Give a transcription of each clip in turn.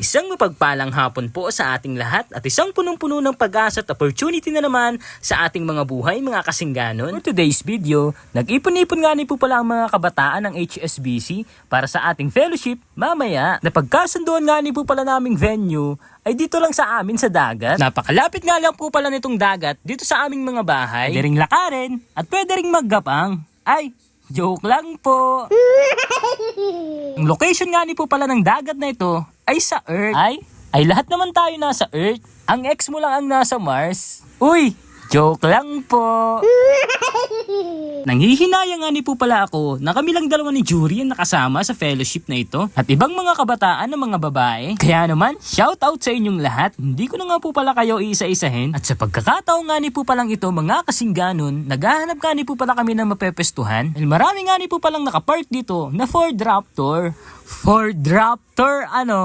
Isang mapagpalang hapon po sa ating lahat at isang punong-puno ng pag-asa at opportunity na naman sa ating mga buhay, mga kasingganon. For today's video, nag-ipon-ipon nga po pala ang mga kabataan ng HSBC para sa ating fellowship mamaya. Napagkasunduan nga po pala naming venue ay dito lang sa amin sa dagat. Napakalapit nga lang po pala nitong dagat dito sa aming mga bahay. Pwede ring lakarin at pwede ring maggapang. Ay, joke lang po. Ang location nga po pala ng dagat na ito ay sa Earth. Ay lahat naman tayo nasa Earth. Ang ex mo lang ang nasa Mars. Uy, joke lang po. Nanghihinayang nga po pala ako na kami lang dalawa ni Jury ang nakasama sa fellowship na ito at ibang mga kabataan ng mga babae. Kaya naman, shout out sa inyong lahat. Hindi ko na nga po pala kayo iisa-isahin. At sa pagkakataon nga po palang ito, mga kasingganon, naghahanap nga po pala kami ng mapepestuhan. Marami nga po palang nakapark dito na Ford Raptor. Ford Raptor ano?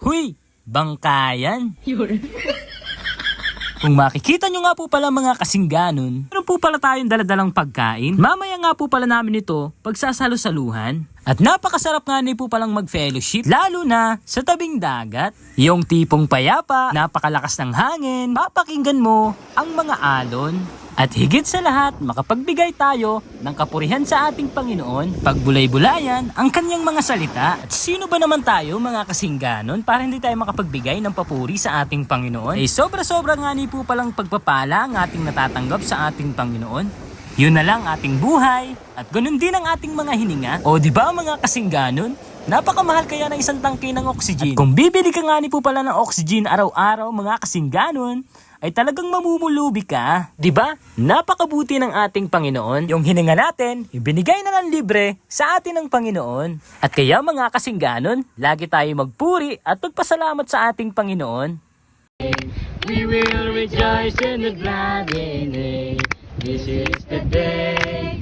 Huy, bangkayan. Kung makikita nyo nga po pala mga kasingganon, meron po pala tayong daladalang pagkain. Mamaya nga po pala namin ito pagsasalo-saluhan. At napakasarap nga po palang mag-fellowship, lalo na sa tabing dagat. Yung tipong payapa, napakalakas ng hangin, papakinggan mo ang mga alon. At higit sa lahat, makapagbigay tayo ng kapurihan sa ating Panginoon, pagbulay-bulayan ang kanyang mga salita. At sino ba naman tayo mga kasingganon para hindi tayo makapagbigay ng papuri sa ating Panginoon? Eh sobra-sobra nga po palang pagpapala ang ating natatanggap sa ating Panginoon. Yun na lang ating buhay at ganun din ang ating mga hininga. O di ba mga kasingganon? Napakamahal kaya ng isang tangke ng oxygen. At kung bibili ka nga po pala ng oxygen araw-araw mga kasingganon, ay talagang mamumulubi ka. Diba? Napakabuti ng ating Panginoon. Yung hininga natin, ibinigay na ng libre sa atin ng Panginoon. At kaya mga kasingganon, lagi tayo magpuri at magpasalamat sa ating Panginoon. We will rejoice in the glad in it. This is the day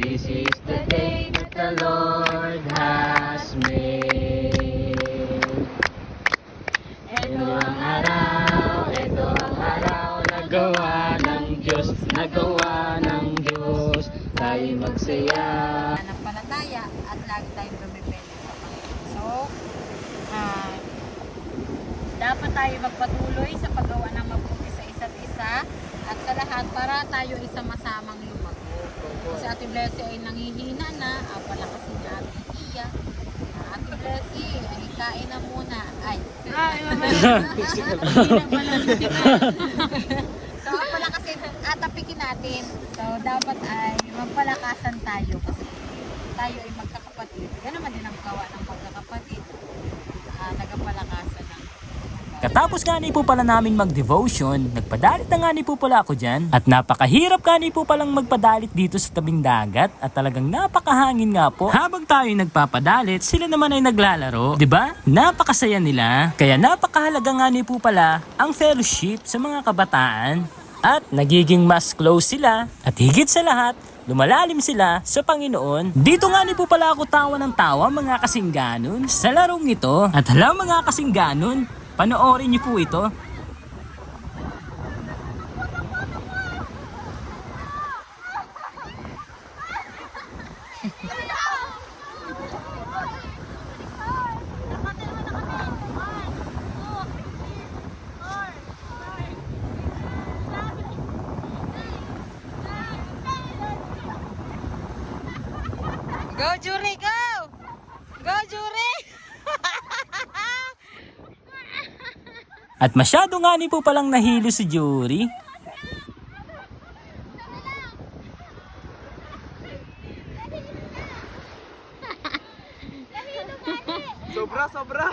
that the Lord has made. Ito ang araw, nagawa ng Diyos, tayo magsaya. Panampalataya at lagi tayong lumipit sa Panginoon. So, dapat tayo magpatuloy sa paggawa ng mabuti sa isa't isa at sa lahat para tayo isama-samang lumago. Si Ate Blessy ay nanghihina na, palakasin niya Ate Iya. Ate Blessy, ay kain na muna. So, palakasin at tapikin natin. So, dapat ay magpalakasan tayo kasi tayo ay magkakapatid. Ganun naman din ang gawa ng magkakapatid. Nagapalakasan ng Katapos nga po pala namin mag-devotion, nagpadalit na nga po pala ako dyan. At napakahirap nga po palang magpadalit dito sa tabing dagat at talagang napakahangin nga po. Habang tayo nagpapadalit, sila naman ay naglalaro. Diba? Napakasaya nila. Kaya napakahalaga nga po pala ang fellowship sa mga kabataan. At nagiging mas close sila. At higit sa lahat, lumalalim sila sa Panginoon. Dito nga po pala ako tawa ng tawa mga kasingganon sa larong ito. At hala mga kasingganon, panoorin niyo po ito. Go, Jury! Go! Go, Jury! At masyado nga po palang nahilo si Jury. Sobra.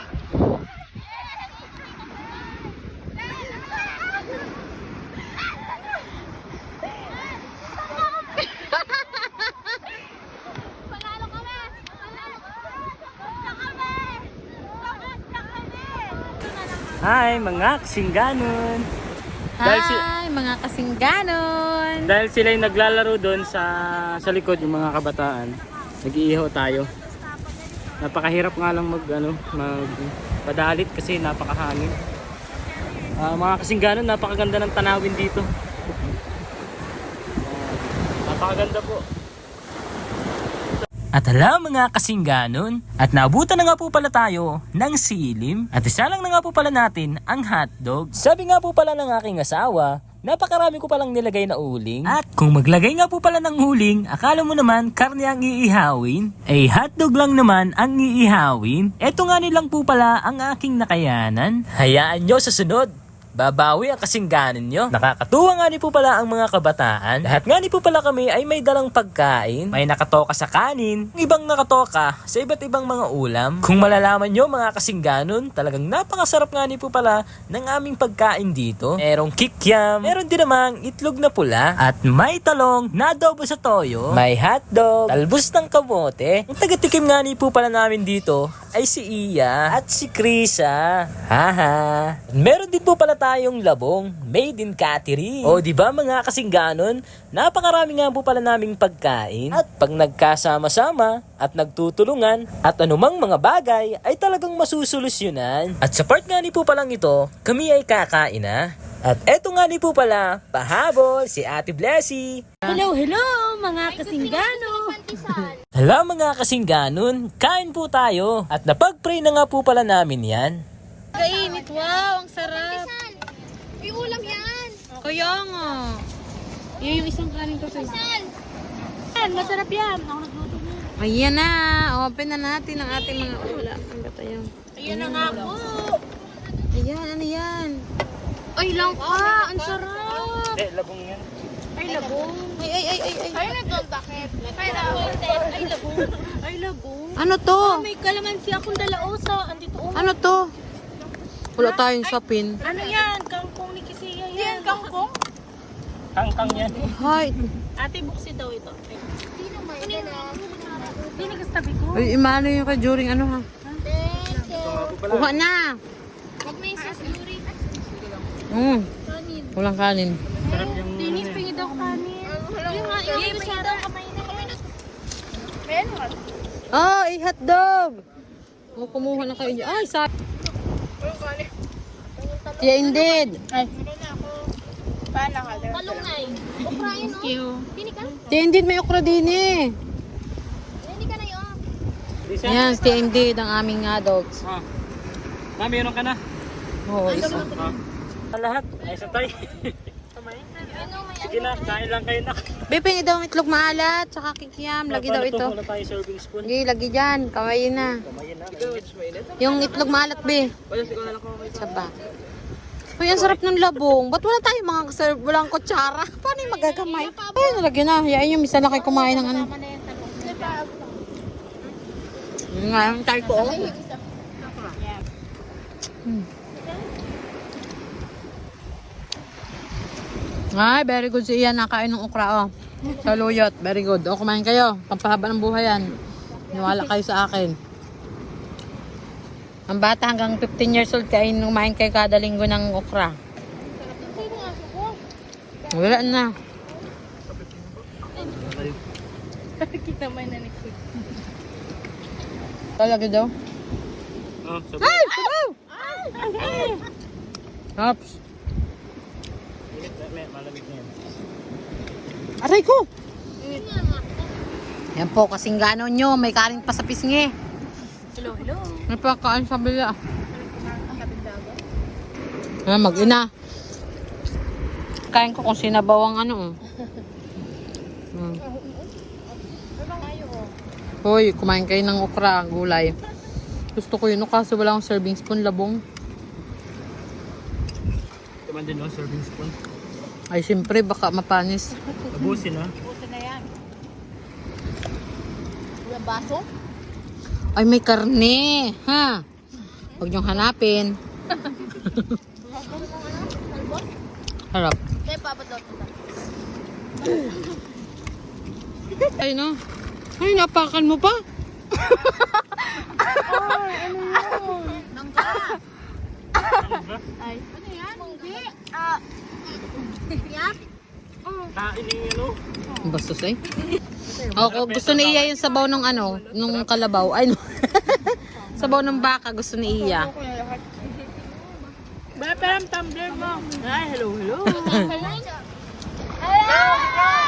Hi mga kasingganon. Hi, mga kasingganon! Dahil sila yung naglalaro doon sa likod yung mga kabataan. Nag-iihaw tayo. Napakahirap nga lang magpadalit kasi napakahangin. Mga kasingganon, napakaganda ng tanawin dito. Napakaganda po. At hala mga kasingganon, at naabutan na nga po pala tayo ng silim. At isa lang na nga po pala natin ang hotdog. Sabi nga po pala ng aking asawa, napakarami ko palang nilagay na uling. At kung maglagay nga po pala ng uling, akala mo naman karne ang iihawin. Eh hotdog lang naman ang iihawin. Eto nga nilang po pala ang aking nakayanan. Hayaan nyo sa sunod. Babawi ang kasingganan nyo. Nakakatuwa nga ni po pala ang mga kabataan. Lahat nga ni po pala kami ay may dalang pagkain. May nakatoka sa kanin, ibang nakatoka sa iba't ibang mga ulam. Kung malalaman nyo mga kasingganon, talagang napakasarap nga ni po pala ng aming pagkain dito. Merong kikiam, meron din namang itlog na pula, at may talong na adobo sa toyo, may hotdog, talbos ng kamote. Ang taga-tikim nga ni po pala namin dito ay si Iya at si Krisa. Haha. Meron din po pala tayong labong made in Catering. O di ba mga kasingganon, napakarami nga po pala naming pagkain. At pag nagkasama-sama at nagtutulungan at anumang mga bagay ay talagang masusolusyonan. At sa part nga ni po palang ito, kami ay kakain na. At eto nga ni po pala, pahabol si Ate Blessy. Hello, mga kasinggano. Hala mga kasingganon, kain po tayo. At napag-pray na nga po pala namin yan. Kainit, wow, ang sarap. May ulam yan. Kaya nga. Yun yung isang kanin ko sa'yo. Masarap yan. Ako nagluto niya. Ayan na, open na natin ang ating mga ulam. Ang bata yan. Ayan na nga po. Ayan, ano yan? Ay, langka. Ang sarap. Labong yan. Ay, labong. Ay, nagdondakit. Ay, labong. Ay, labong. Ano to? May kalamansi akong dalaosa. Andito. Ano to? Wala tayong sapin. Ano yan? Kangkong ni Kisiya yan. Yan, kangkong? Kangkang yan. Hay. Ate, buksi daw ito. Hindi nagastabi ko. Ay, imano yung kay Juring ano ha? Kuha na. Huwag may sasuri. Walang kanin. Dinis, pingi daw kanin. Yung nga, yung masyadong kamay na. Oh, hotdog. Kumuha na kayo dyan. Ay, sa... Yeah, indeed. Malungay. Ukrain, no? Dini ka? Yeah, indeed, may okra din eh. Dini ka na yun. Yan, stay indeed ang aming dogs. Mami, meron ka na? Oo, isa. Lahat, ay sa tayo. Sige na, kain lang kayo na. Bipingi daw ang itlog maalat, tsaka kikiam. Lagi daw ito. Wala tayo serving spoon. Sige, lagi dyan. Kamayin na. Yung itlog maalat, be. Saba. Uy, ang sarap ng labong. Ba't wala tayong mga walang kutsara? Paano yung magagamay? Ay, nalagyan na. Yain yung misa na kayo kumain ng ano. Ngayon tayo ko. Ay, very good si Ian. Nakain ng okra, oh. Sa luyot. Very good. O, kumain kayo. Pampahaba ng buhay yan. Niwala kayo sa akin. Ang bata hanggang 15 years old kain kumain kayo kada linggo ng okra. Wala na. Kita may nanik. Talaga daw. Ay! Sabaw! Ops. Aray ko! Yan po, kasing gano'n nyo. May kanin pa sa pisngi. Hello. May pagkaan sa bila. Mag-ina. Kain ko kung sinabaw ang ano. Hoy, kumain kayo ng okra, gulay. Gusto ko yun, kaso wala akong serving spoon, labong. Tuman din no, serving spoon. Ay, siyempre, baka mapanis. Abusin ha. Buti na yan. Walang baso? Ay, may karne. Ha? Huwag niyong hanapin. Harap. Kaya papadot kita. Ay, no? Ay, napakan mo pa? Ay, ano yan? Hindi. Yan? Kain yung ano. Bastos eh. Ako, gusto ni Iya yung sabaw ng ano, nung kalabaw. Ay, no. Sabaw ng baka, gusto ni Iya. Ba, parang tumbler mo. Ay, hello. Hello!